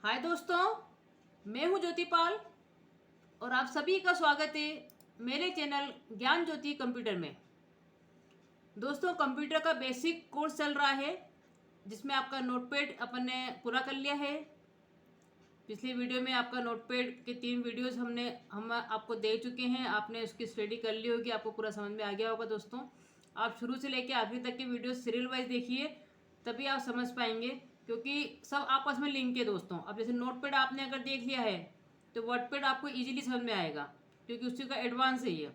हाय दोस्तों, मैं हूं ज्योति पाल और आप सभी का स्वागत है मेरे चैनल ज्ञान ज्योति कंप्यूटर में। दोस्तों, कंप्यूटर का बेसिक कोर्स चल रहा है जिसमें आपका नोटपैड अपन ने पूरा कर लिया है। पिछली वीडियो में आपका नोटपैड के 3 वीडियोस हम आपको दे चुके हैं। आपने उसकी स्टडी कर ली होगी, आपको पूरा समझ में आ गया होगा। दोस्तों, आप शुरू से लेकर आखिरी तक की वीडियो सीरियल वाइज देखिए, तभी आप समझ पाएंगे, क्योंकि सब आपस में लिंक है। दोस्तों, अब जैसे नोटपैड आपने अगर देख लिया है तो वर्डपैड आपको इजीली समझ में आएगा, क्योंकि उसी का एडवांस है ये।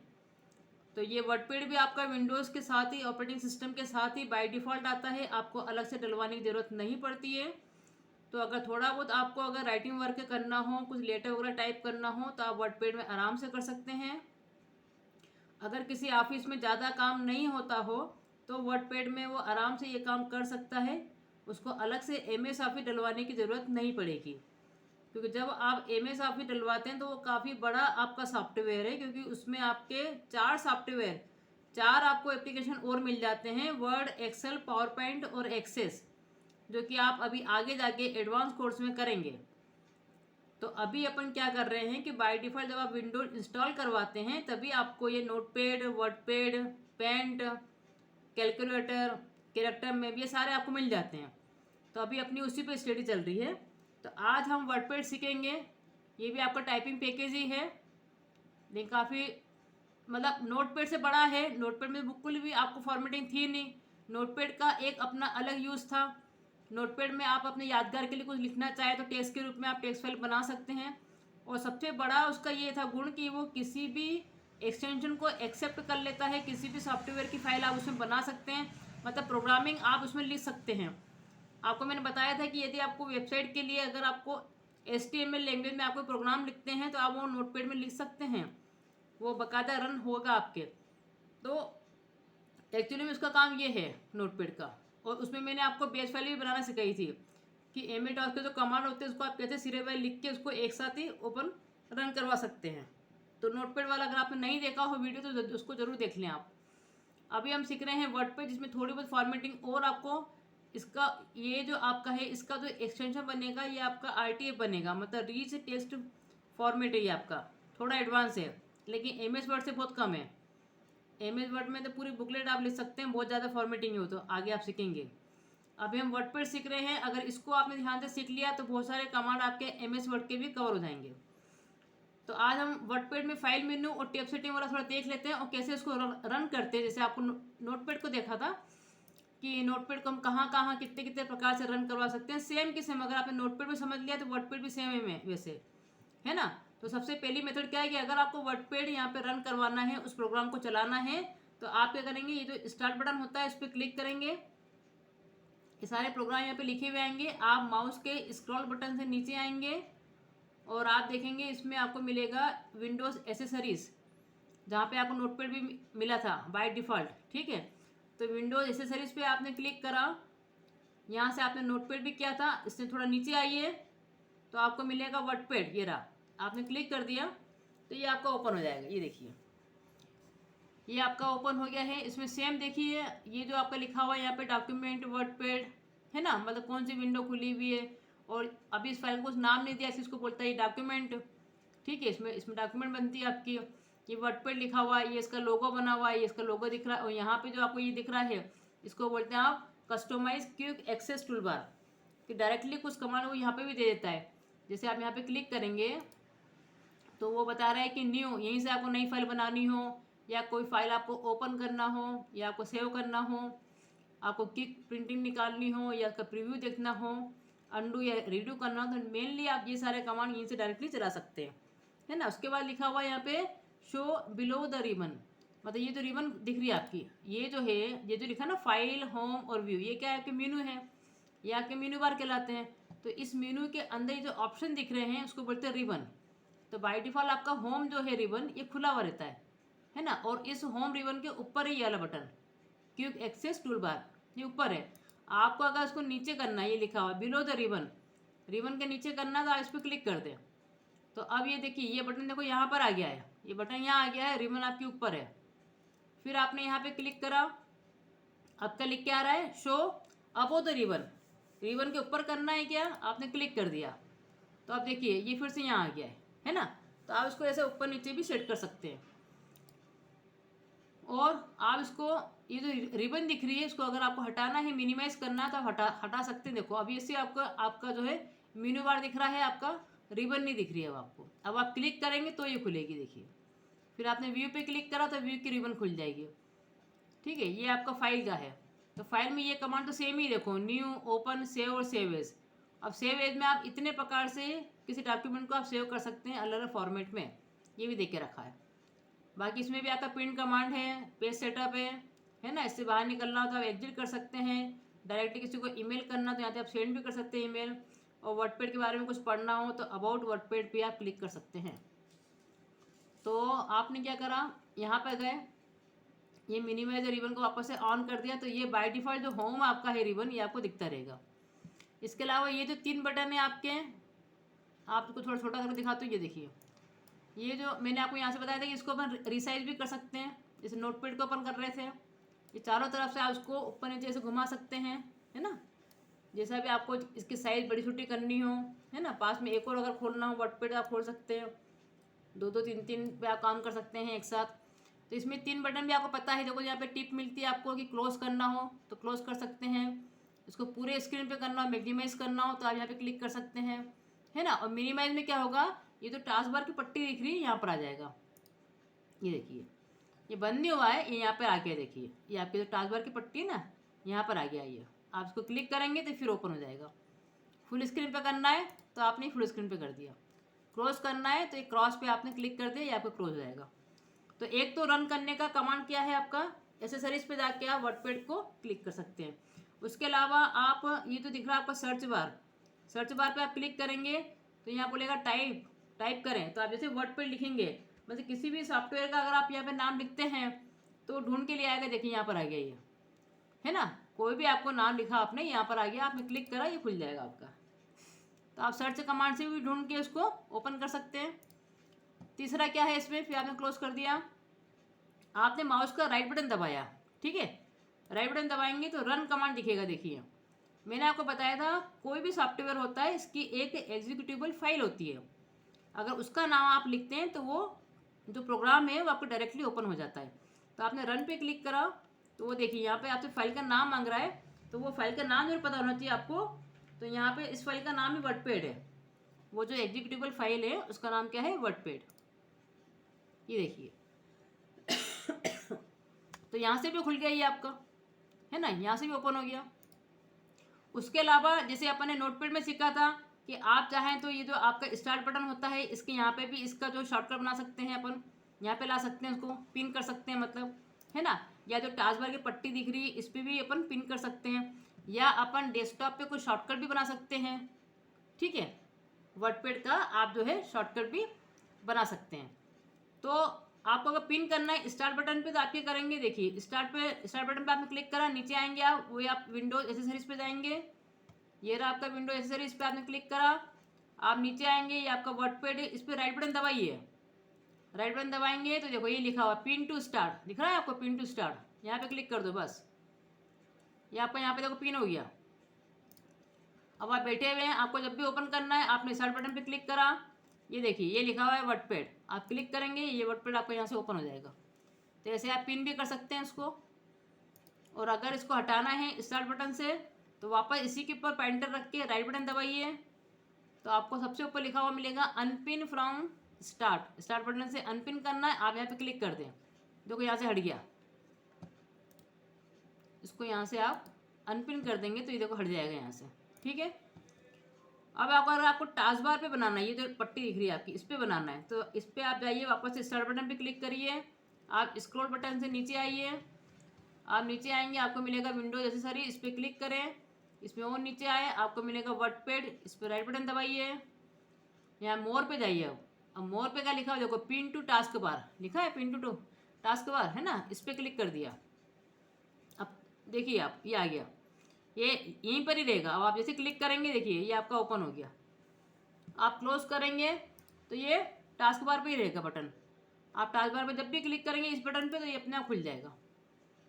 तो ये वर्डपैड भी आपका विंडोज़ के साथ ही, ऑपरेटिंग सिस्टम के साथ ही बाय डिफ़ॉल्ट आता है, आपको अलग से डलवाने की ज़रूरत नहीं पड़ती है। तो अगर थोड़ा बहुत आपको अगर राइटिंग वर्क करना हो, कुछ लेटर वगैरह टाइप करना हो, तो आप वर्डपैड में आराम से कर सकते हैं। अगर किसी ऑफिस में ज़्यादा काम नहीं होता हो तो वर्डपैड में वो आराम से ये काम कर सकता है, उसको अलग से MS ऑफिस डलवाने की ज़रूरत नहीं पड़ेगी। क्योंकि जब आप MS ऑफिस डलवाते हैं तो वो काफ़ी बड़ा आपका सॉफ्टवेयर है, क्योंकि उसमें आपके 4 आपको एप्लीकेशन और मिल जाते हैं, वर्ड, एक्सेल, पावर पॉइंट और एक्सेस, जो कि आप अभी आगे जाके एडवांस कोर्स में करेंगे। तो अभी अपन क्या कर रहे हैं कि बाय डिफ़ॉल्ट जब आप विंडोज इंस्टॉल करवाते हैं तभी आपको ये notepad, wordpad, paint, calculator, character map, ये सारे आपको मिल जाते हैं। तो अभी अपनी उसी पे स्टडी चल रही है। तो आज हम वर्डपैड सीखेंगे। ये भी आपका टाइपिंग पैकेज ही है, लेकिन काफ़ी मतलब नोटपैड से बड़ा है। नोटपैड में बिल्कुल भी आपको फॉर्मेटिंग थी नहीं। नोटपैड का एक अपना अलग यूज़ था। नोटपैड में आप अपने यादगार के लिए कुछ लिखना चाहे तो टेक्स्ट के रूप में आप टेक्स्ट फाइल बना सकते हैं। और सबसे बड़ा उसका ये था गुण कि वो किसी भी एक्सटेंशन को एक्सेप्ट कर लेता है, किसी भी सॉफ्टवेयर की फाइल आप उसमें बना सकते हैं, मतलब प्रोग्रामिंग आप उसमें लिख सकते हैं। आपको मैंने बताया था कि यदि आपको वेबसाइट के लिए अगर आपको HTML लैंग्वेज में आपको प्रोग्राम लिखते हैं तो आप वो नोटपैड में लिख सकते हैं, वो बाकायदा रन होगा आपके। तो एक्चुअली में उसका काम ये है नोटपैड का। और उसमें मैंने आपको बेस फाइल भी बनाना सिखाई थी कि MS-DOS के जो कमांड होते हैं उसको आप कैसे सिरे वाइज लिख के उसको एक साथ ही ओपन रन करवा सकते हैं। तो नोटपैड वाला अगर आपने नहीं देखा हो वीडियो तो उसको ज़रूर देख लें आप। अभी हम सीख रहे हैं वर्डपैड, जिसमें थोड़ी बहुत फॉर्मेटिंग और आपको इसका ये जो आपका है इसका जो एक्सटेंशन बनेगा ये आपका RTF बनेगा, मतलब रीच टेक्स्ट फॉर्मेट है। ये आपका थोड़ा एडवांस है, लेकिन MS वर्ड से बहुत कम है। MS वर्ड में तो पूरी बुकलेट आप लिख सकते हैं, बहुत ज़्यादा फॉर्मेटिंग हो तो आगे आप सीखेंगे। अभी हम वर्डपैड सीख रहे हैं। अगर इसको आपने ध्यान से सीख लिया तो बहुत सारे कमांड आपके MS वर्ड के भी कवर हो जाएंगे। तो आज हम वर्डपैड में फाइल मेन्यू और टेब सेटिंग वाला थोड़ा देख लेते हैं और कैसे इसको रन करते हैं। जैसे आपको नोटपैड को देखा था कि नोटपैड को हम कहाँ कहाँ कितने कितने प्रकार से रन करवा सकते हैं, सेम की सेम। अगर आपने नोटपैड में समझ लिया तो वर्डपैड भी सेम है वैसे, है ना। तो सबसे पहली मेथड क्या है कि अगर आपको वर्डपैड यहाँ पे रन करवाना है, उस प्रोग्राम को चलाना है, तो आप क्या करेंगे, ये जो स्टार्ट बटन होता है इस पर क्लिक करेंगे। ये सारे प्रोग्राम यहाँ पे लिखे हुए आएंगे। आप माउस के स्क्रॉल बटन से नीचे आएंगे और आप देखेंगे इसमें आपको मिलेगा विंडोज़ एसेसरीज, जहाँ पे आपको नोटपैड भी मिला था बाय डिफ़ॉल्ट, ठीक है। तो विंडोज़ एसेसरीज पे आपने क्लिक करा, यहाँ से आपने नोटपैड भी किया था, इससे थोड़ा नीचे आइए तो आपको मिलेगा वर्डपैड। ये रहा, आपने क्लिक कर दिया तो ये आपका ओपन हो जाएगा। ये देखिए, ये आपका ओपन हो गया है। इसमें सेम देखिए, ये जो आपका लिखा हुआ है यहाँ पे डॉक्यूमेंट वर्डपैड है ना, मतलब कौन सी विंडो खुली हुई है। और अभी इस फाइल को कुछ नाम नहीं दिया, इसको बोलता है डॉक्यूमेंट, ठीक है। इसमें डॉक्यूमेंट बनती है आपकी। ये वर्डपैड लिखा हुआ है, ये इसका लोगो बना हुआ है, ये इसका लोगो दिख रहा है। और यहाँ पे जो आपको ये दिख रहा है इसको बोलते हैं आप customize quick access toolbar, कि डायरेक्टली कुछ कमांड वो यहाँ पे भी दे देता है। जैसे आप यहाँ पे क्लिक करेंगे तो वो बता रहा है कि न्यू, यहीं से आपको नई फाइल बनानी हो, या कोई फाइल आपको ओपन करना हो, या आपको सेव करना हो, आपको क्विक प्रिंटिंग निकालनी हो, या उसका प्रीव्यू देखना हो, अंडू या रीडू करना हो, तो मेनली आप ये सारे कमांड यहीं से डायरेक्टली चला सकते हैं, है ना। उसके बाद लिखा हुआ है यहाँ पे शो बिलो द रिबन, मतलब ये जो रिबन दिख रही है आपकी, ये जो है, ये जो लिखा है ना फाइल, होम और व्यू, ये क्या है आपके मेनू है, ये आपके मेनू बार कहलाते हैं। तो इस मेनू के अंदर ये जो ऑप्शन दिख रहे हैं उसको बोलते हैं रिबन। तो बाय डिफ़ॉल्ट आपका होम जो है रिबन ये खुला हुआ रहता है ना। और इस होम रिबन के ऊपर ही ये वाला button quick access toolbar, ये ऊपर है। आपको अगर इसको नीचे करना है, ये लिखा हुआ बिलो द रिबन, रिबन के नीचे करना तो आप इस पर क्लिक कर दें। तो अब ये देखिए, ये बटन देखो यहाँ पर आ गया है, ये बटन यहाँ आ गया है, रिबन आपके ऊपर है। फिर आपने यहाँ पे क्लिक करा, अब क्या लिख के आ रहा है, show above the ribbon, ribbon के ऊपर करना है क्या, आपने क्लिक कर दिया। तो आप देखिए ये फिर से यहाँ आ गया है ना। तो आप इसको ऐसे ऊपर नीचे भी सेट कर सकते हैं। और आप इसको, ये जो रिबन दिख रही है इसको अगर आपको हटाना है, मिनिमाइज करना है, तो आप हटा सकते हैं। देखो अभी इससे आपका जो है मेनू बार दिख रहा है, आपका रिबन नहीं दिख रही है अब आपको। अब आप क्लिक करेंगे तो ये खुलेगी, देखिए। फिर आपने व्यू पे क्लिक करा तो व्यू की रिबन खुल जाएगी। ठीक है, ये आपका फाइल का है। तो फाइल में ये कमांड तो सेम ही, देखो न्यू, ओपन, सेव और सेव एज। अब सेव एज में आप इतने प्रकार से किसी डॉक्यूमेंट को आप सेव कर सकते हैं अलग अलग फॉर्मेट में, ये भी देख के रखा है। बाकी इसमें भी आपका प्रिंट कमांड है, पेज सेटअप है ना। इससे बाहर निकलना हो तो आप एग्जिट कर सकते हैं। डायरेक्टली किसी को ईमेल करना तो यहाँ पे आप सेंड भी कर सकते हैं ईमेल। और वर्डपैड के बारे में कुछ पढ़ना हो तो अबाउट वर्डपैड पे आप क्लिक कर सकते हैं। तो आपने क्या करा, यहाँ पर गए, ये मिनिमाइज रिबन को वापस से ऑन कर दिया, तो ये बाय डिफॉल्ट जो होम आपका है रिबन, ये आपको दिखता रहेगा। इसके अलावा ये जो 3 बटन है आपके, आपको थोड़ा छोटा करके दिखाता हूँ। ये देखिए, ये जो मैंने आपको यहाँ से बताया था कि इसको अपन रिसाइज भी कर सकते हैं, जैसे नोटपैड को अपन कर रहे थे। ये चारों तरफ से आप उसको ऊपर नीचे से घुमा सकते हैं, है ना। जैसा भी आपको इसकी साइज बड़ी छोटी करनी हो, है ना। पास में एक और अगर खोलना हो वर्डपैड आप खोल सकते हो, 2-2 3-3 पे आप काम कर सकते हैं एक साथ। तो इसमें 3 बटन भी आपको पता है। देखो यहाँ पे टिप मिलती है आपको कि क्लोज करना हो तो क्लोज कर सकते हैं, इसको पूरे स्क्रीन पे करना हो, मैक्सिमाइज करना हो तो आप यहाँ पे क्लिक कर सकते हैं, है ना। और मिनिमाइज में क्या होगा, ये तो टास्क बार की पट्टी दिख रही है यहाँ पर आ जाएगा। ये देखिए, ये बंद नहीं हुआ है, ये यहाँ पर आ गया। देखिए ये आपकी जो टास्क बार की पट्टी है ना, यहाँ पर आ गया। ये आप इसको क्लिक करेंगे तो फिर ओपन हो जाएगा। फुल स्क्रीन पे करना है तो आपने फुल स्क्रीन पे कर दिया। क्रॉस करना है तो एक क्रॉस पे आपने क्लिक कर दिया, ये आपको क्लोज हो जाएगा। तो एक तो रन करने का कमांड क्या है आपका, एसेसरीज पे जाके आप वर्डपैड को क्लिक कर सकते हैं। उसके अलावा आप, ये तो दिख रहा है आपका सर्च बार, सर्च बार पे आप क्लिक करेंगे तो यहाँ बोलेगा टाइप करें। तो आप जैसे वर्डपैड लिखेंगे, मतलब किसी भी सॉफ्टवेयर का अगर आप यहाँ पे नाम लिखते हैं तो ढूंढ के लिए आएगा। देखिए यहाँ पर आ गया, ये है ना। कोई भी आपको नाम लिखा आपने, यहाँ पर आ गया, आपने क्लिक करा, ये खुल जाएगा आपका। तो आप सर्च कमांड से भी ढूंढ के उसको ओपन कर सकते हैं। तीसरा क्या है इसमें, फिर आपने क्लोज कर दिया, आपने माउस का राइट बटन दबाया, ठीक है। राइट बटन दबाएंगे तो रन कमांड दिखेगा। देखिए मैंने आपको बताया था कोई भी सॉफ्टवेयर होता है इसकी एक एग्जीक्यूटिबल फाइल होती है, अगर उसका नाम आप लिखते हैं तो वो जो प्रोग्राम है वो आपको डायरेक्टली ओपन हो जाता है। तो आपने रन पे क्लिक करा तो वो देखिए यहाँ पे आपसे फाइल का नाम मांग रहा है, तो वो फाइल का नाम जरूर पता होना चाहिए आपको। तो यहाँ पे इस फाइल का नाम ही वर्डपैड है, वो जो एग्जीक्यूटिबल फाइल है उसका नाम क्या है, वर्डपैड। ये देखिए तो यहाँ से भी खुल गया ये आपका, है ना, यहाँ से भी ओपन हो गया। उसके अलावा जैसे अपन ने नोटपैड में सीखा था कि आप चाहें तो ये जो आपका स्टार्ट बटन होता है इसके यहाँ पे भी इसका जो शॉर्टकट बना सकते हैं, अपन यहाँ पे ला सकते हैं, उसको पिन कर सकते हैं, मतलब, है ना। या जो टास्क बार की पट्टी दिख रही है इस पर भी अपन पिन कर सकते हैं, या अपन डेस्कटॉप पे कोई शॉर्टकट भी बना सकते हैं। ठीक है, वर्डपैड का आप जो है शॉर्टकट भी बना सकते हैं। तो आपको अगर पिन करना है स्टार्ट बटन पे तो आप क्या करेंगे, देखिए स्टार्ट बटन पे आपने क्लिक करा, नीचे आएंगे आप, वही आप विंडोज एसेसरीज पे जाएंगे। ये रहा आपका विंडो एसेसरीज पे आपने क्लिक करा, आप नीचे आएंगे, ये आपका वर्डपैड है, इस पर राइट बटन दबाइए। राइट बटन दबाएंगे तो देखो ये लिखा हुआ पिन टू स्टार्ट, दिख रहा है आपको, पिन टू स्टार्ट। यहाँ पे क्लिक कर दो, बस ये आपका यहाँ पे देखो पिन हो गया। अब आप बैठे हुए हैं, आपको जब भी ओपन करना है आपने स्टार्ट बटन पे क्लिक करा, ये देखिए ये लिखा हुआ है वर्डपैड, आप क्लिक करेंगे ये वर्डपैड आपको यहाँ से ओपन हो जाएगा। तो ऐसे आप पिन भी कर सकते हैं इसको। और अगर इसको हटाना है स्टार्ट बटन से तो वापस इसी के ऊपर पॉइंटर रख के राइट बटन दबाइए, तो आपको सबसे ऊपर लिखा हुआ मिलेगा अनपिन फ्रॉम स्टार्ट बटन से अनपिन करना है, आप यहाँ पे क्लिक कर दें। देखो यहाँ से हट गया, इसको यहाँ से आप अनपिन कर देंगे तो ये देखो हट जाएगा यहाँ से। ठीक है, अब अगर आपको टास्क बार पे बनाना है, ये जो पट्टी दिख रही है आपकी इस पर बनाना है, तो इस पर आप जाइए, वापस से स्टार्ट बटन पे क्लिक करिए, आप स्क्रॉल बटन से नीचे आइए, आप नीचे आएंगे आपको मिलेगा विंडोज एसेसरी, इस पर क्लिक करें, इसमें और नीचे आए आपको मिलेगा वर्डपैड, इस पर राइट बटन दबाइए, यहाँ मोर पे जाइए। अब मोर पे क्या लिखा हुआ देखो, पिन टू टास्क बार लिखा है, पिन टू टास्क बार, है ना, इस पर क्लिक कर दिया। अब देखिए आप ये आ गया, ये यहीं पर ही रहेगा। अब आप जैसे क्लिक करेंगे देखिए ये आपका ओपन हो गया। आप क्लोज करेंगे तो ये टास्क बार पे ही रहेगा बटन, आप टास्क बार पे जब भी क्लिक करेंगे इस बटन पे तो ये अपने आप खुल जाएगा।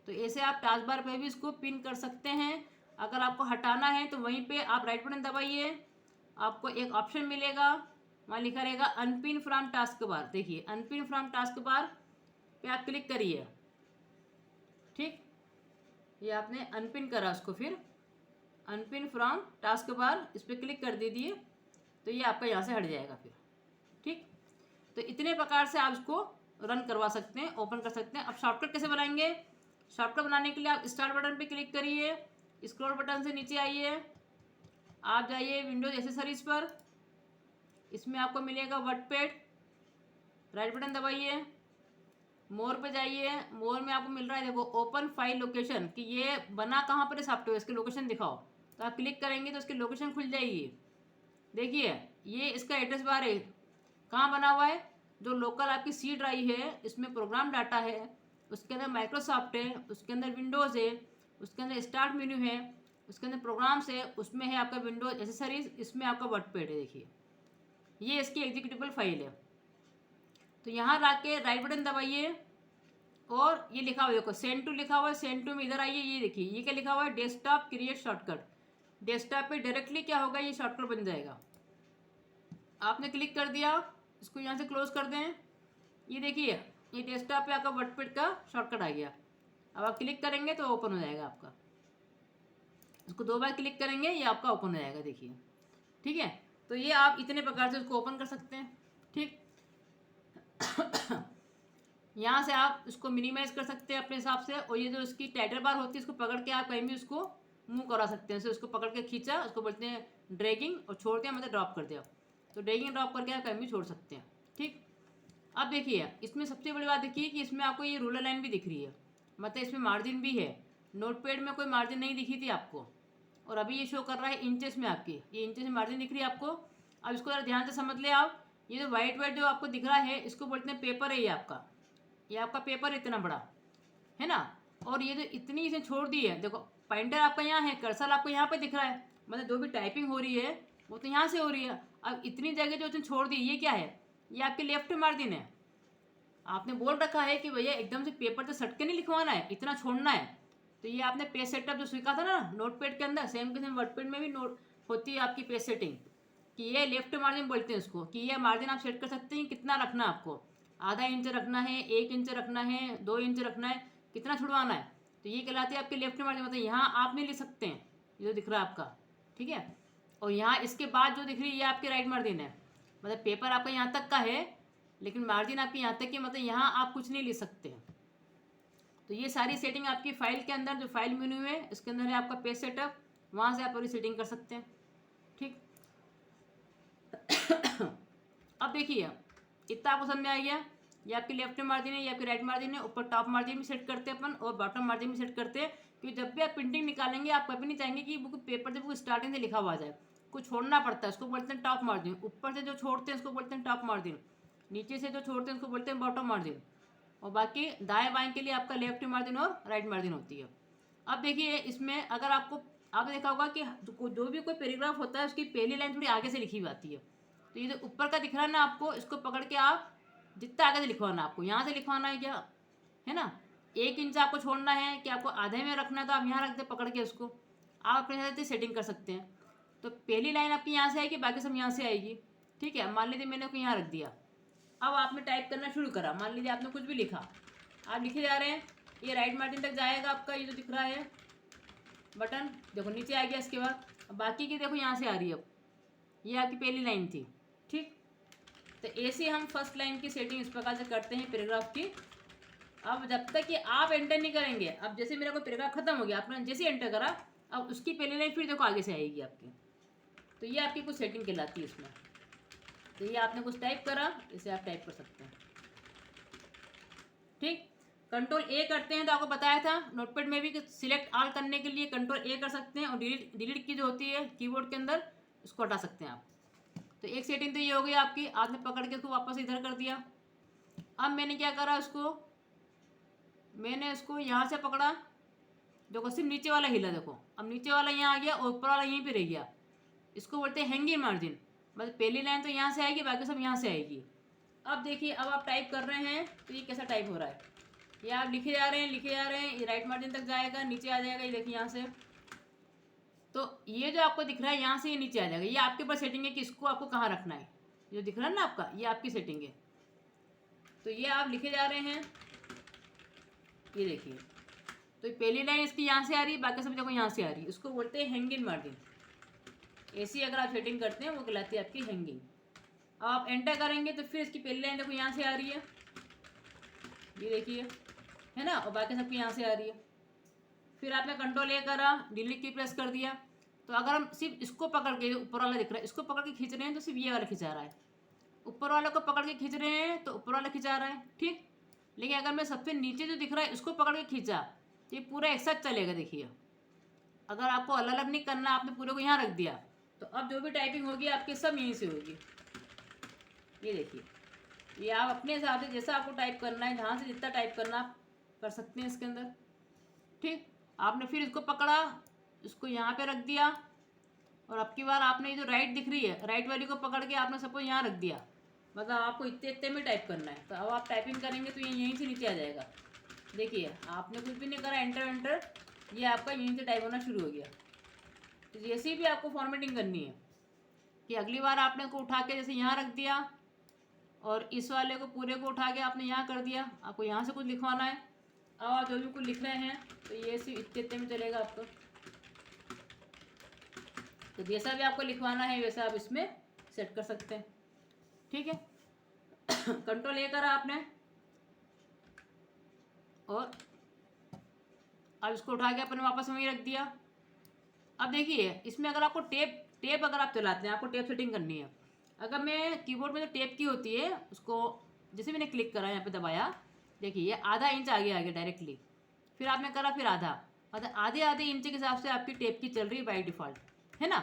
तो ऐसे आप टास्क बार पे भी इसको पिन कर सकते हैं। अगर आपको हटाना है तो वहीं पे आप राइट बटन दबाइए, आपको एक ऑप्शन मिलेगा, वहाँ लिखा रहेगा अनपिन फ्रॉम टास्क बार। देखिए अनपिन फ्रॉम टास्क बार पे आप क्लिक करिए। ठीक, ये आपने अनपिन करा उसको, फिर अनपिन फ्रॉम टास्क बार इस पर क्लिक कर दीजिए तो ये आपका यहाँ से हट जाएगा फिर। ठीक, तो इतने प्रकार से आप इसको रन करवा सकते हैं, ओपन कर सकते हैं। अब शॉर्टकट कैसे बनाएंगे? शॉर्टकट बनाने के लिए आप स्टार्ट बटन पे क्लिक करिए, स्क्रॉल बटन से नीचे आइए, आप जाइए विंडोज एसेसरीज पर, इसमें आपको मिलेगा वर्डपैड, राइट बटन दबाइए, मोर पे जाइए, मोर में आपको मिल रहा है देखो ओपन फाइल लोकेशन, कि ये बना कहाँ पर है सॉफ्टवेयर, इसकी लोकेशन दिखाओ। तो आप क्लिक करेंगे तो इसकी लोकेशन खुल जाएगी। देखिए ये इसका एड्रेस बार है, कहाँ बना हुआ है, जो लोकल आपकी सी ड्राइव है इसमें प्रोग्राम डाटा है, उसके अंदर माइक्रोसॉफ्ट है, उसके अंदर विंडोज़ है, उसके अंदर स्टार्ट मेन्यू है, उसके अंदर प्रोग्राम्स है, उसमें है आपका विंडोज एसेसरीज, इसमें आपका वर्डपैड है। देखिए ये इसकी एग्जीक्यूटिबल फाइल है। तो यहाँ ला के राइट बटन दबाइए और ये लिखा हुआ देखो सेंड टू लिखा हुआ है, सेंड टू में इधर आइए, ये देखिए ये क्या लिखा हुआ है, डेस्कटॉप क्रिएट शॉर्टकट। डेस्कटॉप पे डायरेक्टली क्या होगा, ये शॉर्टकट बन जाएगा। आपने क्लिक कर दिया, इसको यहाँ से क्लोज कर दें। ये देखिए ये डेस्कटॉप पे आपका वर्डपैड का शॉर्टकट आ गया। अब आप क्लिक करेंगे तो ओपन हो जाएगा आपका, इसको 2 बार क्लिक करेंगे ये आपका ओपन हो जाएगा। देखिए ठीक है, तो ये आप इतने प्रकार से उसको ओपन कर सकते हैं। ठीक यहाँ से आप इसको मिनिमाइज कर सकते हैं अपने हिसाब से, और ये जो इसकी टाइटल बार होती है इसको पकड़ के आप कहीं भी उसको मूव करा सकते हैं। उसको पकड़ के खींचा, उसको बोलते हैं ड्रैगिंग, और छोड़ दिया मतलब ड्रॉप कर दिया, तो ड्रैगिंग ड्रॉप करके आप कहीं भी छोड़ सकते हैं। ठीक, अब देखिए इसमें सबसे बड़ी बात देखिए कि इसमें आपको ये रूलर लाइन भी दिख रही है, मतलब इसमें मार्जिन भी है। नोटपैड में कोई मार्जिन नहीं दिखी थी आपको, और अभी ये शो कर रहा है इंचेस में, आपकी ये इंचेस में मार्जिन दिख रही है आपको। अब इसको जरा ध्यान से समझ ले आप, ये जो वाइट वाइट जो आपको दिख रहा है इसको बोलते हैं पेपर है। ये आपका पेपर इतना बड़ा है ना, और ये जो इतनी इसे छोड़ दी है, देखो पॉइंटर आपका यहाँ है, कर्सर आपको यहाँ पे दिख रहा है, मतलब जो भी टाइपिंग हो रही है वो तो यहाँ से हो रही है। अब इतनी जगह जो उसने छोड़ दी ये क्या है, ये आपके लेफ्ट मार्जिन है। आपने बोल रखा है कि भैया एकदम से पेपर से सट के नहीं लिखवाना है, इतना छोड़ना है। तो ये आपने पेज सेटअप जो सीखा था ना नोटपैड के अंदर, सेम के सेम वर्डपैड में भी नोट होती है आपकी पेज सेटिंग, कि ये लेफ्ट मार्जिन बोलते हैं उसको, कि ये मार्जिन आप सेट कर सकते हैं कितना रखना है आपको, आधा इंच रखना है, 1 इंच रखना है, 2 इंच रखना है, कितना छुड़वाना है। तो ये कहलाते हैं आपके लेफ्ट मार्जिन, मतलब यहाँ आप नहीं लिख सकते हैं ये जो दिख रहा है आपका। ठीक है, और यहाँ इसके बाद जो दिख रही है ये आपकी राइट मार्जिन है, मतलब पेपर आपका यहाँ तक का है लेकिन मार्जिन आपकी यहाँ तक की, मतलब यहाँ आप कुछ नहीं लिख सकते हैं। तो ये सारी सेटिंग आपकी फाइल के अंदर, जो फाइल मेन्यू है इसके अंदर है आपका पेज सेटअप, वहाँ से आप पूरी सेटिंग कर सकते हैं। ठीक अब देखिए इतना आपको समझ में आ गया, ये आपकी लेफ्ट मार्जिन है, ये आपकी राइट मार्जिन है, ऊपर टॉप मार्जिन भी सेट करते हैं अपन और बॉटम मार्जिन भी सेट करते हैं, क्योंकि जब भी आप प्रिंटिंग निकालेंगे आप कभी नहीं चाहेंगे कि बुक पेपर जब स्टार्टिंग से लिखा हुआ जाए, कुछ छोड़ना पड़ता है, उसको बोलते हैं टॉप मार्जिन। ऊपर से जो छोड़ते हैं उसको बोलते हैं टॉप मार्जिन, नीचे से जो छोड़ते हैं उसको बोलते हैं बॉटम मार्जिन, और बाकी दाएं बाएं के लिए आपका लेफ्ट मार्जिन और राइट मार्जिन होती है। अब देखिए इसमें अगर आपको, आपने देखा होगा कि जो भी कोई पैराग्राफ होता है उसकी पहली लाइन थोड़ी आगे से लिखी हुई आती है, तो ये जो ऊपर का दिख रहा है ना आपको, इसको पकड़ के आप जितना आगे से लिखवाना आपको, यहाँ से लिखवाना है क्या है ना, 1 इंच आपको छोड़ना है कि आपको आधे में रखना है, तो आप यहाँ रख दे पकड़ के उसको, आप अपने हिसाब से सेटिंग कर सकते हैं। तो पहली लाइन आपकी यहाँ से आएगी, बाकी सब यहाँ से आएगी। ठीक है, मान लीजिए मैंने उसको यहाँ रख दिया, अब आपने टाइप करना शुरू करा, मान लीजिए आपने कुछ भी लिखा, आप लिखे जा रहे हैं, ये राइट मार्जिन तक जाएगा आपका, ये जो दिख रहा है बटन देखो नीचे आ गया। इसके बाद बाकी की देखो यहाँ से आ रही है, अब ये आपकी पहली लाइन थी। ठीक, तो ऐसे हम फर्स्ट लाइन की सेटिंग इस प्रकार से करते हैं पैराग्राफ की। अब जब तक कि आप एंटर नहीं करेंगे, अब जैसे मेरा कोई पैराग्राफ खत्म हो गया, आपने जैसे एंटर करा, अब उसकी पहली लाइन फिर देखो आगे से आएगी आपकी, तो ये आपकी कुछ सेटिंग कहलाती है इसमें। तो ये आपने कुछ टाइप करा, इसे आप टाइप कर सकते हैं। ठीक, कंट्रोल ए करते हैं तो आपको बताया था नोटपैड में भी कि सिलेक्ट ऑल करने के लिए कंट्रोल ए कर सकते हैं, और डिलीट की जो होती है कीबोर्ड के अंदर उसको हटा सकते हैं आप। तो एक सेटिंग तो ये हो गई आपकी, आपने पकड़ के उसको वापस इधर कर दिया। अब मैंने क्या करा, उसको मैंने उसको यहाँ से पकड़ा, देखो सिर्फ नीचे वाला हिला, देखो अब नीचे वाला यहाँ आ गया और ऊपर वाला यहीं पे रह गया, इसको बोलते हैं हैंगिंग मार्जिन, मतलब पहली लाइन तो यहाँ से आएगी, बाकी सब यहाँ से आएगी। अब देखिए अब आप टाइप कर रहे हैं तो ये कैसा टाइप हो रहा है, ये आप लिखे जा रहे हैं लिखे जा रहे हैं, ये राइट मार्जिन तक जाएगा, नीचे आ जाएगा, ये देखिए यहाँ से तो ये जो आपको दिख रहा है यहाँ से ये नीचे आ जाएगा। ये आपके ऊपर सेटिंग है कि इसको आपको कहाँ रखना है। जो दिख रहा है ना आपका, ये आपकी सेटिंग है। तो ये आप लिखे जा रहे हैं, ये देखिए। तो पहली लाइन इसकी यहाँ से आ रही है, बाकी सब देखो यहाँ से आ रही है। इसको बोलते हैं हैंगिंग मार्जिन। ऐसी अगर आप सेटिंग करते हैं वो कहलाती है आपकी हैंगिंग। अब आप एंटर करेंगे तो फिर इसकी पहली लाइन देखो यहाँ से आ रही है, ये देखिए, है ना, और बाकी सबकी यहाँ से आ रही है। फिर आपने कंट्रोल ए करा, डिलीट की प्रेस कर दिया। तो अगर हम सिर्फ इसको पकड़ के, ऊपर वाला दिख रहा है, इसको पकड़ के खींच रहे हैं तो सिर्फ ये वाला खिंचा रहा है। ऊपर वाले को पकड़ के खींच रहे हैं तो ऊपर वाला खिंचा रहा है, ठीक। लेकिन अगर मैं सबसे नीचे जो दिख रहा है इसको पकड़ के खींचा तो ये पूरा एक साथ चलेगा। देखिए, अगर आपको अलग अलग नहीं करना, आपने पूरे को यहाँ रख दिया, तो अब जो भी टाइपिंग होगी आपकी सब यहीं से होगी। ये देखिए, ये आप अपने हिसाब से जैसा आपको टाइप करना है, जहाँ से जितना टाइप करना आप कर सकते हैं इसके अंदर, ठीक। आपने फिर इसको पकड़ा, इसको यहाँ पे रख दिया, और अब की बार आपने ये जो राइट दिख रही है, राइट वाली को पकड़ के आपने सपोज यहाँ रख दिया। मतलब आपको इतने इतने में टाइप करना है। तो अब आप टाइपिंग करेंगे तो ये यहीं से नीचे आ जाएगा। देखिए, आपने कुछ भी नहीं करा, एंटर एंटर, ये आपका यहीं से टाइप होना शुरू हो गया। तो जैसे भी आपको फॉर्मेटिंग करनी है कि अगली बार आपने को उठा के जैसे यहाँ रख दिया, और इस वाले को पूरे को उठा के आपने यहाँ कर दिया, आपको यहाँ से कुछ लिखवाना है। अब आप जो भी कुछ लिख रहे हैं तो ये सिर्फ इतने इतने में चलेगा आपको। तो जैसा भी आपको लिखवाना है वैसा आप इसमें सेट कर सकते हैं, ठीक है। कंट्रोल ए करा आपने, और अब इसको उठा के अपने वापस वहीं रख दिया। अब देखिए, इसमें अगर आपको टेप अगर आप चलाते हैं, आपको टेप सेटिंग करनी है। अगर मैं कीबोर्ड में जो टेप की होती है उसको, जैसे मैंने क्लिक करा, यहाँ पे दबाया, देखिए ये आधा इंच आगे डायरेक्टली, फिर आपने करा फिर आधा, मतलब आधे आधे इंच के हिसाब से आपकी टेप की चल रही है बाई डिफ़ॉल्ट, है ना।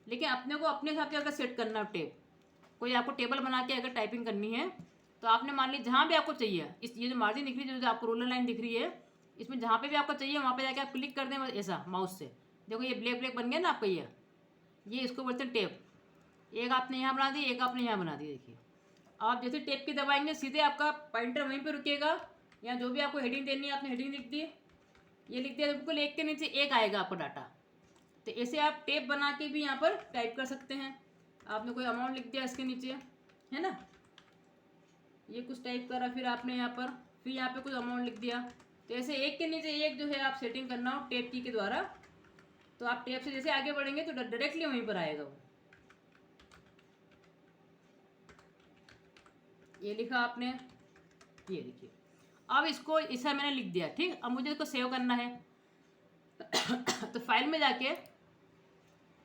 लेकिन अपने को अपने हिसाब से अगर सेट करना टेप, कोई आपको टेबल बना के अगर टाइपिंग करनी है तो आपने मान ली जहाँ भी आपको चाहिए, इस ये जो मार्जिन दिख रही है, जो आपको रूलर लाइन दिख रही है, इसमें जहाँ पे भी आपको चाहिए वहाँ पे जाके आप क्लिक कर दें ऐसा माउस से। देखो ये ब्लैक ब्लैक बन गया ना आपका, ये इसको बोलते हैं टेप। एक आपने यहाँ बना दी, एक आपने यहाँ बना दी। देखिए, आप जैसे टेप की दबाएंगे सीधे आपका पॉइंटर वहीं पे रुकेगा। या जो भी आपको हेडिंग देनी है आपने हेडिंग लिख दी, ये लिख दिया, बिल्कुल एक के नीचे एक आएगा आपका डाटा। तो ऐसे आप टेप बना के भी यहाँ पर टाइप कर सकते हैं। आपने कोई अमाउंट लिख दिया इसके नीचे, है ना, ये कुछ टाइप करा, फिर आपने यहाँ पर फिर यहाँ पे कुछ अमाउंट लिख दिया। तो ऐसे एक के नीचे एक जो है आप सेटिंग करना हो टेप की के द्वारा, तो आप टेप से जैसे आगे बढ़ेंगे तो डायरेक्टली वहीं पर आएगा वो। ये लिखा आपने, ये देखिए। अब इसको ऐसा मैंने लिख दिया, ठीक। अब मुझे इसको सेव करना है। तो फाइल में जाके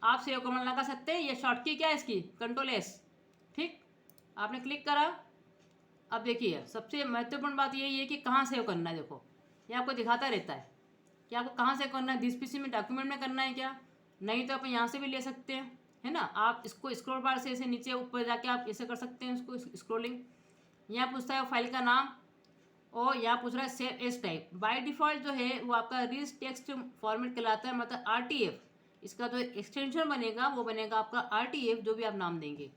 आप सेव कमांड लगा सकते हैं। ये शॉर्ट की क्या है इसकी, कंट्रोल एस, ठीक। आपने क्लिक करा। अब देखिए, सबसे महत्वपूर्ण बात यही है कि कहाँ सेव करना है। देखो, ये आपको दिखाता रहता है कि आपको कहाँ सेव करना है। दिस पीसी में डॉक्यूमेंट में करना है क्या, नहीं तो आप यहाँ से भी ले सकते हैं, है ना। आप इसको स्क्रॉल बार से ऐसे नीचे ऊपर जाके आप ऐसे कर सकते हैं इसको स्क्रॉलिंग। यहाँ पूछता है फाइल का नाम, और यहाँ पूछ रहा है save as type. By default जो है वो आपका रिच टेक्स्ट फॉर्मेट कहलाता है, मतलब RTF। इसका जो एक्सटेंशन बनेगा वो बनेगा आपका RTF, जो भी आप नाम देंगे।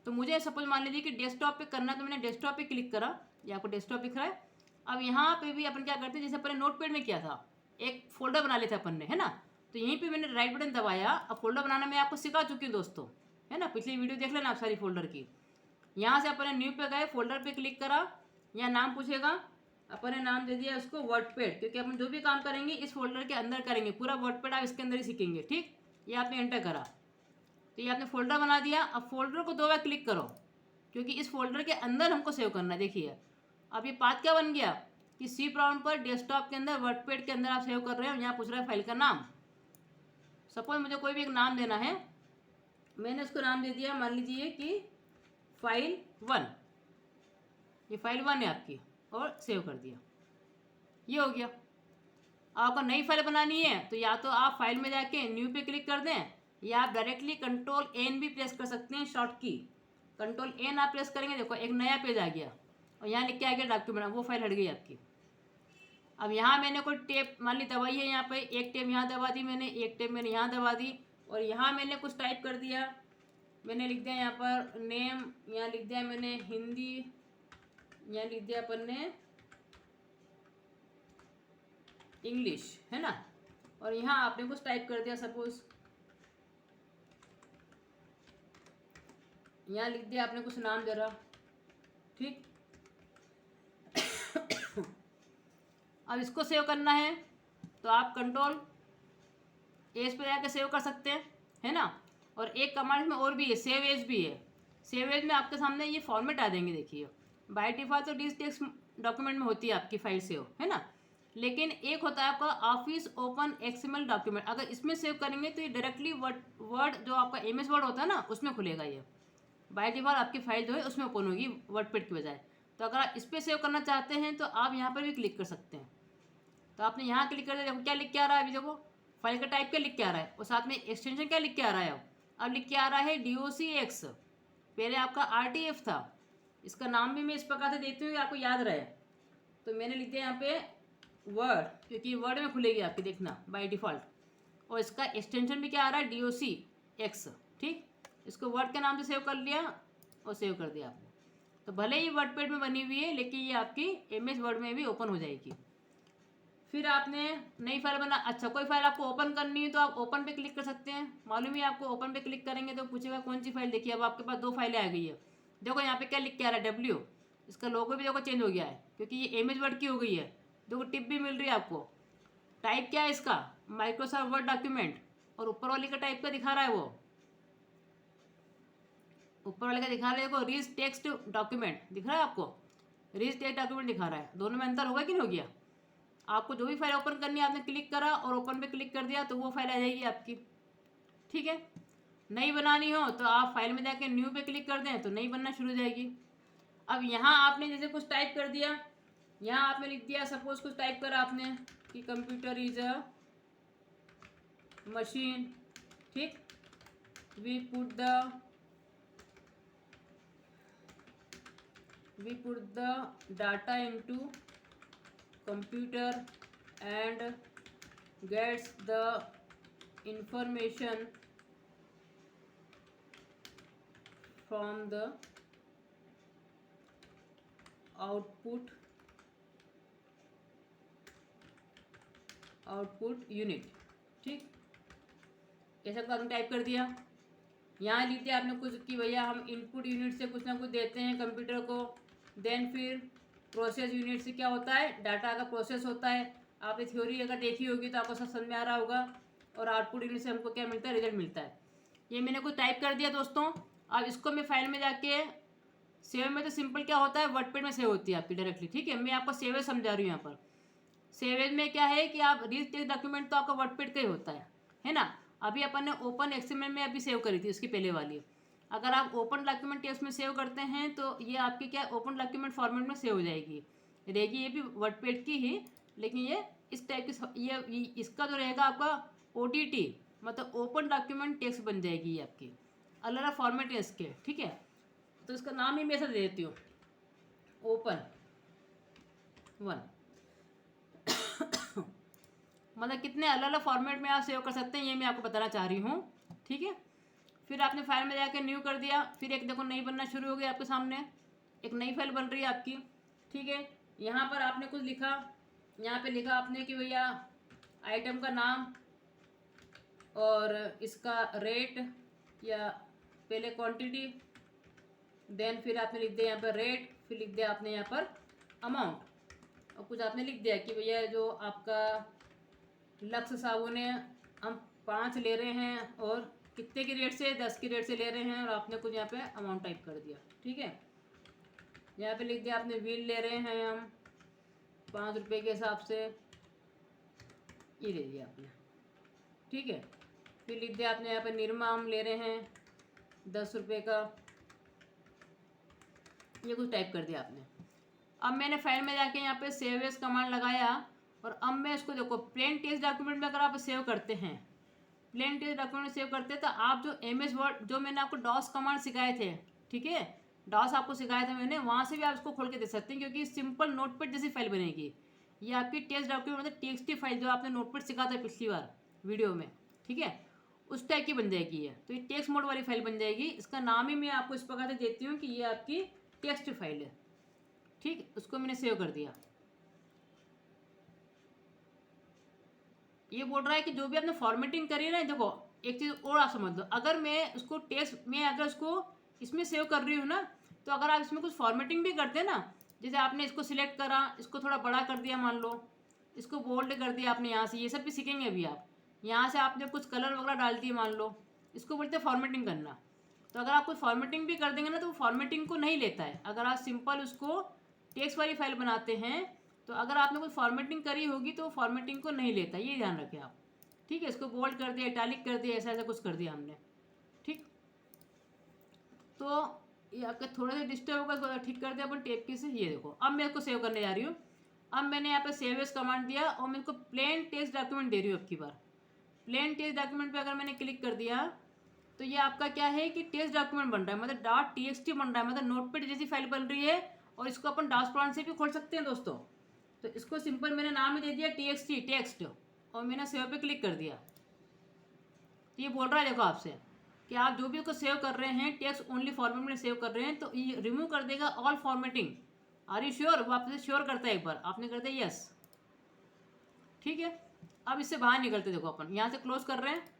तो मुझे सपोज मान लीजिए कि डेस्कटॉप पे करना है, तो मैंने डेस्कटॉप पे क्लिक करा, ये आपको डेस्कटॉप दिख रहा है। अब यहाँ पे भी अपन क्या करते हैं, जैसे अपन ने नोटपैड में किया था, एक फोल्डर बना लेते अपन ने, है ना। तो यहीं पे मैंने राइट बटन दबाया। अब फोल्डर बनाना मैं आपको सिखा चुकी हूँ दोस्तों, है ना, पिछली वीडियो देख लेना आप सारी फोल्डर की। यहाँ से अपन ने न्यू पे गए, फोल्डर पे क्लिक करा, यहाँ नाम पूछेगा, अपन ने नाम दे दिया उसको वर्डपैड, क्योंकि अपन जो भी काम करेंगे इस फोल्डर के अंदर करेंगे, पूरा वर्डपैड आप इसके अंदर ही सीखेंगे, ठीक। ये आपने एंटर करा, तो ये आपने फोल्डर बना दिया। अब फोल्डर को 2 बार क्लिक करो, क्योंकि इस फोल्डर के अंदर हमको सेव करना है। देखिए, अब ये पाथ क्या बन गया कि सी प्राउंड पर डेस्कटॉप के अंदर वर्डपैड के अंदर आप सेव कर रहे हो। यहाँ पूछ रहा है फाइल का नाम। सपोज मुझे कोई भी एक नाम देना है, मैंने उसको नाम दे दिया, मान लीजिए कि फाइल 1, ये फाइल 1 है आपकी, और सेव कर दिया। ये हो गया। आपको नई फाइल बनानी है तो या तो आप फाइल में जाके न्यू पे क्लिक कर दें, या आप डायरेक्टली कंट्रोल एन भी प्रेस कर सकते हैं, शॉर्ट की कंट्रोल एन आप प्रेस करेंगे, देखो एक नया पेज आ गया, और यहाँ लिख के आ गया डॉक्यूमेंट, वो फाइल हट गई आपकी। अब यहाँ मैंने कोई टेप मान ली दबाई है, यहाँ पे एक टेप यहाँ दबा दी मैंने, एक टेप मैंने यहाँ दबा दी, और यहाँ मैंने कुछ टाइप कर दिया। मैंने लिख दिया यहाँ पर नेम, यहाँ लिख दिया मैंने हिंदी, यहाँ लिख दिया अपन ने इंग्लिश, है ना। और यहाँ आपने कुछ टाइप कर दिया, सपोज यहाँ लिख दिया आपने कुछ नाम जरा, ठीक। अब इसको सेव करना है तो आप कंट्रोल एज पे जाकर सेव कर सकते हैं, है ना। और एक कमांड में और भी है, सेव एज भी है। सेव एज में आपके सामने ये फॉर्मेट आ देंगे, देखिए बाय डिफॉल्ट तो डिस टेक्स्ट डॉक्यूमेंट में होती है आपकी फाइल सेव, है ना। लेकिन एक होता है आपका ऑफिस ओपन एक्सएमएल डॉक्यूमेंट, अगर इसमें सेव करेंगे तो ये डायरेक्टली वर्ड जो आपका एमएस वर्ड होता है ना उसमें खुलेगा। ये बाय डिफॉल्ट आपकी फाइल जो है उसमें ओपन होगी वर्डपैड की बजाय। तो अगर आप इस पर सेव करना चाहते हैं तो आप यहाँ पर भी क्लिक कर सकते हैं। तो आपने यहाँ क्लिक कर दिया, देखो क्या लिख के आ रहा है, अभी देखो फाइल का टाइप क्या लिख के आ रहा है और साथ में एक्सटेंशन क्या लिख के आ रहा है। अब लिख के आ रहा है DOCX, पहले आपका RTF था। इसका नाम भी मैं इस प्रकार से देती हूँ कि आपको याद रहे। तो मैंने लिख दिया यहाँ पे वर्ड, क्योंकि वर्ड में खुलेगी आपकी, देखना बाय डिफ़ॉल्ट। और इसका एक्सटेंशन भी क्या आ रहा है, DOCX, ठीक। इसको वर्ड के नाम से सेव कर लिया और सेव कर दिया आपने। तो भले ही वर्डपैड में बनी हुई है लेकिन ये आपकी MS वर्ड में भी ओपन हो जाएगी। फिर आपने नई फाइल बना, अच्छा कोई फाइल आपको ओपन करनी है तो आप ओपन पे क्लिक कर सकते हैं। मालूम ही आपको ओपन पे क्लिक करेंगे तो पूछेगा कौन सी फाइल। देखिए अब आपके पास 2 फाइलें आ गई है। देखो यहाँ पे क्या लिख के आ रहा है, W। इसका लोगो भी देखो चेंज हो गया है क्योंकि ये MS वर्ड की हो गई है। देखो टिप भी मिल रही है आपको। टाइप क्या है इसका, माइक्रोसॉफ्ट वर्ड डॉक्यूमेंट। और ऊपर वाली का टाइप क्या दिखा रहा है, वो ऊपर वाले का दिखा रहा है, देखो रीच टेक्स्ट डॉक्यूमेंट दिख रहा है आपको, रीच टेक्स्ट डॉक्यूमेंट दिखा रहा है। दोनों में अंतर होगा कि नहीं हो गया। आपको जो भी फाइल ओपन करनी है आपने क्लिक करा और ओपन पे क्लिक कर दिया तो वो फाइल आ जाएगी आपकी, ठीक है। नई बनानी हो तो आप फाइल में जाके न्यू पे क्लिक कर दें तो नई बनना शुरू हो जाएगी। अब यहाँ आपने जैसे कुछ टाइप कर दिया, यहाँ आपने लिख दिया सपोज कुछ टाइप करा आपने कि कंप्यूटर इज अ मशीन, ठीक। We put the data into computer and gets the information from the output unit, ठीक। ऐसा तो आपने टाइप कर दिया। यहाँ लिख दिया आपने कुछ कि भैया हम इनपुट यूनिट से कुछ ना कुछ देते हैं कंप्यूटर को। देन फिर प्रोसेस यूनिट से क्या होता है, डाटा का प्रोसेस होता है। आपने थ्योरी अगर देखी होगी तो आपको सब समझ में आ रहा होगा। और आउटपुट यूनिट से हमको क्या मिलता है, रिजल्ट मिलता है। ये मैंने कुछ टाइप कर दिया दोस्तों। अब इसको मैं फाइल में जाके सेव में, तो सिंपल क्या होता है वर्डपैड में सेव होती है आपकी डायरेक्टली, ठीक है। मैं आपको सेवेज समझा रही हूँ यहाँ पर। सेवेज में क्या है कि आप रीच टेक्स्ट डॉक्यूमेंट तो आपका वर्डपैड का ही होता है ना। अभी अपन ने ओपन एक्सएमएल में अभी सेव करी थी उसकी पहले वाली। अगर आप ओपन डॉक्यूमेंट टेक्स्ट में सेव करते हैं तो ये आपकी क्या ओपन डॉक्यूमेंट फॉर्मेट में सेव हो जाएगी, रहेगी ये भी वर्डपैड की ही। लेकिन ये इस टाइप की ये इसका जो रहेगा आपका ODT, मतलब ओपन डॉक्यूमेंट टेक्स्ट बन जाएगी ये आपकी। अलग अलग फॉर्मेट है इसके, ठीक है। तो इसका नाम ही मैं ऐसा दे देती हूँ, ओपन 1। मतलब कितने अलग अलग फॉर्मेट में आप सेव कर सकते हैं ये मैं आपको बताना चाह रही हूँ, ठीक है। फिर आपने फाइल में जाकर न्यू कर दिया, फिर एक देखो नई बनना शुरू हो गई आपके सामने, एक नई फाइल बन रही है आपकी, ठीक है। यहाँ पर आपने कुछ लिखा, यहाँ पे लिखा आपने कि भैया आइटम का नाम और इसका रेट, या पहले क्वांटिटी, देन फिर आपने लिख दिया यहाँ पर रेट, फिर लिख दिया आपने यहाँ पर अमाउंट। और कुछ आपने लिख दिया कि भैया जो आपका लक्स साबुन है हम 5 ले रहे हैं और कितने की रेट से, 10 की रेट से ले रहे हैं। और आपने कुछ यहाँ पे अमाउंट टाइप कर दिया, ठीक है। यहाँ पे लिख दिया आपने व्हील ले रहे हैं हम 5 रुपये के हिसाब से, ये ले दिया आपने, ठीक है। फिर लिख दिया आपने यहाँ पे निरमा हम ले रहे हैं 10 रुपये का, ये कुछ टाइप कर दिया आपने। अब मैंने फाइल में जाके यहाँ पे सेव एज कमांड लगाया और अब मैं इसको देखो प्लेन टेक्स्ट डॉक्यूमेंट में अगर आप सेव करते हैं, प्लेन टेक्स्ट डॉक्यूमेंट सेव करते हैं तो आप जो MS वर्ड जो मैंने आपको डॉस कमांड सिखाए थे, ठीक है, डॉस आपको सिखाया था मैंने, वहाँ से भी आप इसको खोल के दे सकते हैं क्योंकि सिंपल नोटपैड जैसी फाइल बनेगी। ये आपकी टेक्स्ट डॉक्यूमेंट मतलब TXT फाइल जो आपने नोटपैड सिखा था पिछली बार वीडियो में, ठीक है, उस टाइप की बन जाएगी ये। तो ये टेक्स्ट मोड वाली फाइल बन जाएगी। इसका नाम ही मैं आपको इस प्रकार से देती हूँ कि ये आपकी टेक्स्ट फाइल है, ठीक। उसको मैंने सेव कर दिया। ये बोल रहा है कि जो भी आपने फॉर्मेटिंग करी है ना, देखो एक चीज़ और आप समझ लो, अगर मैं उसको टेक्स्ट में अगर उसको इसमें सेव कर रही हूँ ना, तो अगर आप इसमें कुछ फॉर्मेटिंग भी करते हैं ना, जैसे आपने इसको सिलेक्ट करा, इसको थोड़ा बड़ा कर दिया मान लो, इसको बोल्ड कर दिया आपने यहाँ से, ये सब भी सीखेंगे अभी आप। यहाँ से आपने कुछ कलर वगैरह डाल दिए मान लो, इसको बोलते हैं फॉर्मेटिंग करना। तो अगर आप कुछ फॉर्मेटिंग भी कर देंगे ना तो वो फॉर्मेटिंग को नहीं लेता है। अगर आप सिंपल उसको टेक्स्ट वाली फाइल बनाते हैं तो अगर आपने कुछ फॉर्मेटिंग करी होगी तो फॉर्मेटिंग को नहीं लेता, ये ध्यान रखें आप। ठीक है, इसको बोल्ड कर दिया, इटैलिक कर दिया, ऐसा ऐसा कुछ कर दिया हमने। ठीक, तो ये आपका थोड़ा सा डिस्टर्ब होगा, थोड़ा ठीक कर दिया अपन टेप की से। ये देखो अब मैं इसको सेव करने जा रही हूँ। अब मैंने यहाँ पे सेव एज कमांड दिया और मैं इसको प्लेन टेक्स्ट डॉक्यूमेंट दे रही हूँ। अब की बार प्लेन टेक्स्ट डॉक्यूमेंट पे अगर मैंने क्लिक कर दिया तो ये आपका क्या है कि टेक्स्ट डॉक्यूमेंट बन रहा है, मतलब .txt बन रहा है, मतलब नोटपैड जैसी फाइल बन रही है। और इसको अपन डॉस से भी खोल सकते हैं दोस्तों। तो इसको सिंपल मैंने नाम ही दे दिया txt टेक्स्ट, और मैंने सेव पे क्लिक कर दिया। ये बोल रहा है देखो आपसे कि आप जो भी उसको सेव कर रहे हैं टेक्स्ट ओनली फॉर्मेट में सेव कर रहे हैं, तो ये रिमूव कर देगा all formatting. Are you sure? वो आपसे श्योर करता है, एक बार आपने कर दिया यस। ठीक है, अब इससे बाहर निकलते देखो अपन यहाँ से क्लोज कर रहे हैं।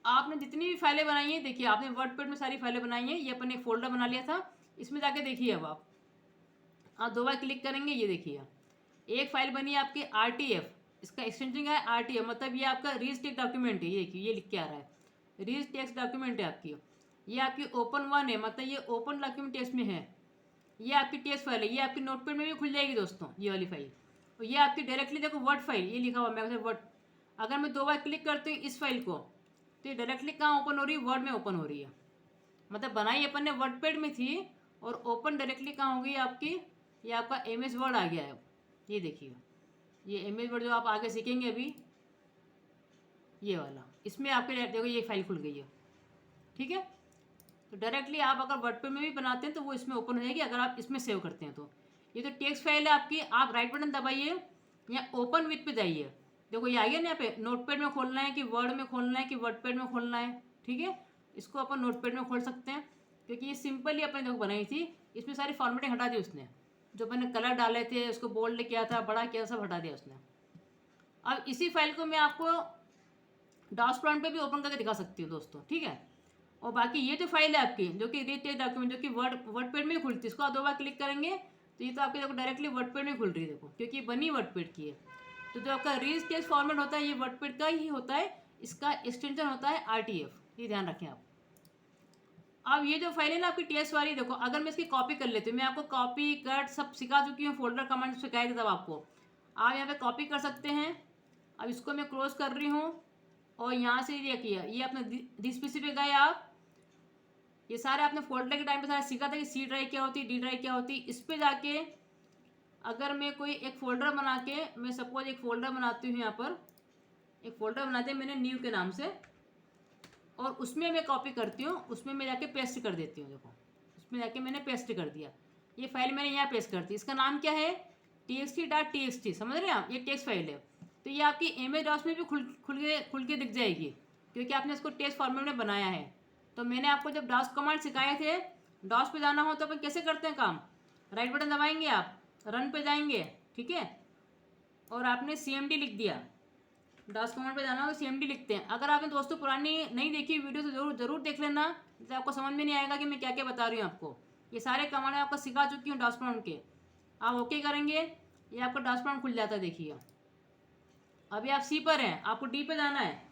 आपने जितनी भी फाइलें बनाई हैं, देखिए आपने वर्डपैड में सारी फाइलें बनाई हैं, ये अपन एक फोल्डर बना लिया था, इसमें जाके देखिए। अब आप 2 बार क्लिक करेंगे, ये देखिए एक फाइल बनी है आपकी RTF, इसका एक्सटेंशन है RTF, मतलब ये आपका रीज टेक्स्ट डॉक्यूमेंट है। ये देखिए ये लिख के आ रहा है रीज टेक्स्ट डॉक्यूमेंट है आपकी। ये आपकी ओपन 1 है, मतलब ये ओपन डॉक्यूमेंट टेक्स्ट में है। ये आपकी टेक्स्ट फाइल है, ये आपकी नोटपैड में भी खुल जाएगी दोस्तों, ये वाली फाइल। और ये आपकी डायरेक्टली देखो वर्ड फाइल, ये लिखा हुआ मैं वर्ड। अगर मैं 2 बार क्लिक करती हूँ इस फाइल को तो ये डायरेक्टली कहाँ ओपन हो रही है? वर्ड में ओपन हो रही है। मतलब बनाई अपन ने वर्डपैड में थी और ओपन डायरेक्टली कहाँ होगी आपकी? ये आपका MS वर्ड आ गया है। ये देखिए ये MS वर्ड जो आप आगे सीखेंगे अभी, ये वाला, इसमें आपके देखो ये फाइल खुल गई है। ठीक है, तो डायरेक्टली आप अगर वर्डपैड में भी बनाते हैं तो वो इसमें ओपन हो जाएगी, अगर आप इसमें सेव करते हैं तो। ये तो टेक्स्ट फाइल है आपकी, आप राइट बटन दबाइए या ओपन विथ पे जाइए। देखो ये आ गया ना, यहाँ पे नोटपैड में खोलना है कि वर्ड में खोलना है कि वर्डपैड में खोलना है। ठीक है, इसको अपन नोटपैड में खोल सकते हैं क्योंकि ये सिंपल ही अपने देखो बनाई थी। इसमें सारी फॉर्मेटिंग हटा दी उसने, जो मैंने कलर डाले थे, उसको बोल्ड किया था, बड़ा किया, सब हटा दिया उसने। अब इसी फाइल को मैं आपको डॉस पे भी ओपन करके दिखा सकती हूँ दोस्तों। ठीक है, और बाकी ये जो फाइल है आपकी जो कि रीड टेक्स्ट डॉक्यूमेंट, जो कि वर्डपैड में खुलती है, इसको आप 2 बार क्लिक करेंगे तो ये तो आपके देखो डायरेक्टली वर्डपैड में खुल रही है, देखो क्योंकि बनी वर्डपैड की है। तो जो आपका रीड टेक्स्ट फॉर्मेट होता है ये वर्डपैड का ही होता है, इसका एक्सटेंशन होता है RTF, ये ध्यान रखें आप। अब ये जो फाइल है ना आपकी टेक्स्ट वाली, देखो अगर मैं इसकी कॉपी कर लेती हूँ, मैं आपको कॉपी कट सब सिखा चुकी हूँ, फोल्डर कमांड सिखाए थे तब आपको। आप यहाँ पे कॉपी कर सकते हैं। अब इसको मैं क्लोज कर रही हूँ और यहाँ से ये किया, ये अपने दिस पीसी पे गए आप। ये सारे आपने फोल्डर के टाइम पे सारा सीखा था कि C ड्राइव क्या होती है, D ड्राइव क्या होती है। इस पे जाके अगर मैं कोई एक फोल्डर बना के, मैं सपोज एक फोल्डर बनाती हूँ, यहाँ पर एक फोल्डर बनाते हैं मैंने न्यू के नाम से, और उसमें मैं कॉपी करती हूँ, उसमें मैं जाके पेस्ट कर देती हूँ। देखो उसमें जाके मैंने पेस्ट कर दिया, ये फाइल मैंने यहाँ पेस्ट कर दी। इसका नाम क्या है? txt.txt, समझ रहे हैं आप? ये टेक्स्ट फाइल है। तो ये आपकी MS DOS में भी खुल के दिख जाएगी क्योंकि आपने इसको टेक्स्ट फॉर्मेट में बनाया है। तो मैंने आपको जब डॉस कमांड सिखाए थे, डॉस पे जाना हो तो अपन कैसे करते हैं काम? राइट बटन दबाएंगे, आप रन पे जाएंगे, ठीक है, और आपने CMD लिख दिया। डॉस कमांड पे जाना हो तो CMD लिखते हैं। अगर आपने दोस्तों पुरानी नहीं देखी वीडियो तो जरूर देख लेना, जैसे आपको समझ में नहीं आएगा कि मैं क्या क्या बता रही हूँ आपको। ये सारे कमांड मैं आपको सिखा चुकी हूँ डॉस कमांड के। आप ओके करेंगे, ये आपका डॉस कमांड खुल जाता है। देखिए अभी आप C पर हैं, आपको D पे जाना है।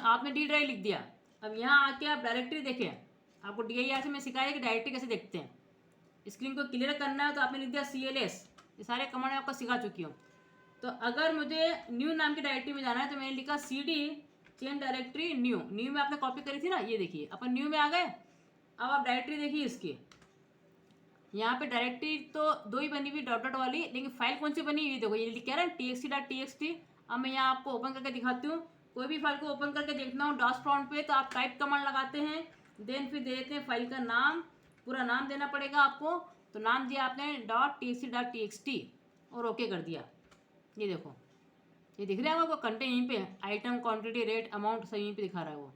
आपने D ड्राइव लिख दिया। अब यहाँ आके आप डायरेक्टरी देखें, आपको DIR से मैं सिखाया कि डायरेक्टरी कैसे देखते हैं। स्क्रीन को क्लियर करना है तो आपने लिख दिया CLS। ये सारे कमांड मैं आपको सिखा चुकी हूँ। तो अगर मुझे न्यू नाम की डायरेक्टरी में जाना है तो मैंने लिखा CD change directory new. New में आपने कॉपी करी थी ना, ये देखिए अपन न्यू में आ गए। अब आप डायरेक्टरी देखिए इसकी, यहाँ पे डायरेक्टरी तो 2 ही बनी हुई डॉट डॉट वाली, लेकिन फाइल कौन सी बनी हुई देखो, ये लिखा है ना txt.txt। अब मैं यहाँ आपको ओपन करके दिखाती हूँ। कोई भी फाइल को ओपन करके देखना हो डॉस प्रॉम्प्ट पे तो आप टाइप कमांड लगाते हैं, देन फिर दे देते हैं फाइल का नाम, पूरा नाम देना पड़ेगा आपको। तो नाम दिया आपने .txt.txt और ओके कर दिया। ये देखो ये दिख रहा है आपको कंटेंट यहीं पे, आइटम क्वांटिटी रेट अमाउंट सब यहीं पे दिखा रहा है वो।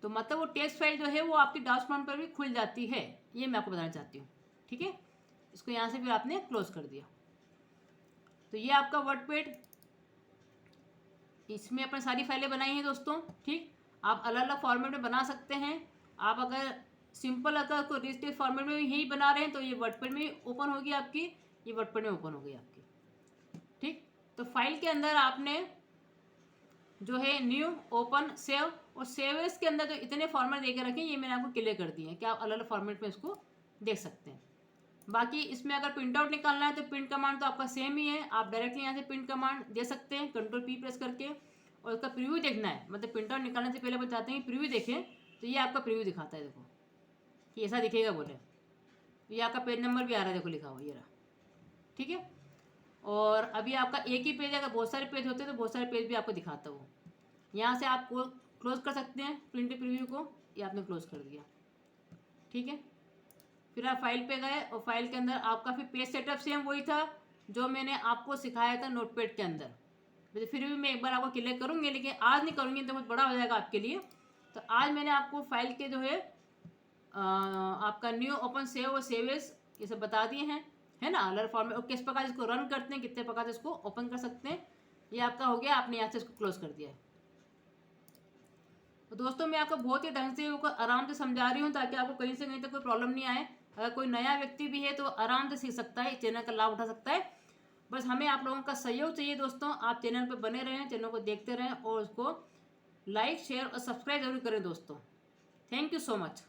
तो मतलब वो टेक्स्ट फाइल जो है वो आपकी डॉस प्रॉम्प्ट पर भी खुल जाती है, ये मैं आपको बताना चाहती हूँ। ठीक है, इसको यहाँ से फिर आपने क्लोज कर दिया। तो ये आपका वर्डपैड, इसमें अपने सारी फाइलें बनाई हैं दोस्तों। ठीक, आप अलग अलग फॉर्मेट में बना सकते हैं। आप अगर सिंपल अगर कोई रजिस्टर फॉर्मेट में भी यही बना रहे हैं तो ये वर्डपैड में ओपन होगी आपकी, ये वर्डपैड में ओपन होगी आपकी। ठीक, तो फाइल के अंदर आपने जो है न्यू, ओपन, सेव, और सेव एज के अंदर जो इतने फॉर्मेट दे के रखे ये मैंने आपको क्लियर कर दिए हैं कि आप अलग अलग फॉर्मेट में इसको देख सकते हैं। बाकी इसमें अगर प्रिंट आउट निकालना है तो प्रिंट कमांड तो आपका सेम ही है, आप डायरेक्टली यहाँ से प्रिंट कमांड दे सकते हैं कंट्रोल पी प्रेस करके। और उसका प्रीव्यू देखना है, मतलब प्रिंट आउट निकालने से पहले बताते हैं प्रीव्यू देखें, तो ये आपका प्रीव्यू दिखाता है, देखो कि ऐसा दिखेगा बोले। ये आपका पेज नंबर भी आ रहा है, देखो लिखा हुआ ये रहा। ठीक है, और अभी आपका एक ही पेज, अगर बहुत सारे पेज होते हैं तो बहुत सारे पेज भी आपको दिखाता हो। यहाँ से आप क्लोज कर सकते हैं प्रिंट प्रीव्यू को, ये आपने क्लोज कर दिया। ठीक है, फिर आप फाइल पे गए और फाइल के अंदर आपका फिर पेज सेटअप सेम वही था जो मैंने आपको सिखाया था नोटपैड के अंदर। फिर भी मैं एक बार आपको क्लियर करूँगी, लेकिन आज नहीं करूँगी तो बहुत बड़ा हो जाएगा आपके लिए। तो आज मैंने आपको फाइल के जो है आपका न्यू, ओपन, सेव और सेव एज ये सब बता दिए हैं, है ना, अलग फॉर्म में। और किस प्रकार इसको रन करते हैं, कितने प्रकार से इसको ओपन कर सकते हैं, ये आपका हो गया। आपने यहाँ से इसको क्लोज कर दिया है। तो दोस्तों मैं आपको बहुत ही ढंग से आराम से समझा रही हूँ ताकि आपको कहीं से कहीं तक कोई प्रॉब्लम नहीं आए। अगर कोई नया व्यक्ति भी है तो आराम से सीख सकता है, चैनल का लाभ उठा सकता है। बस हमें आप लोगों का सहयोग चाहिए दोस्तों। आप चैनल पर बने रहें, चैनल को देखते रहें और उसको लाइक, शेयर और सब्सक्राइब जरूर करें दोस्तों। Thank you so much.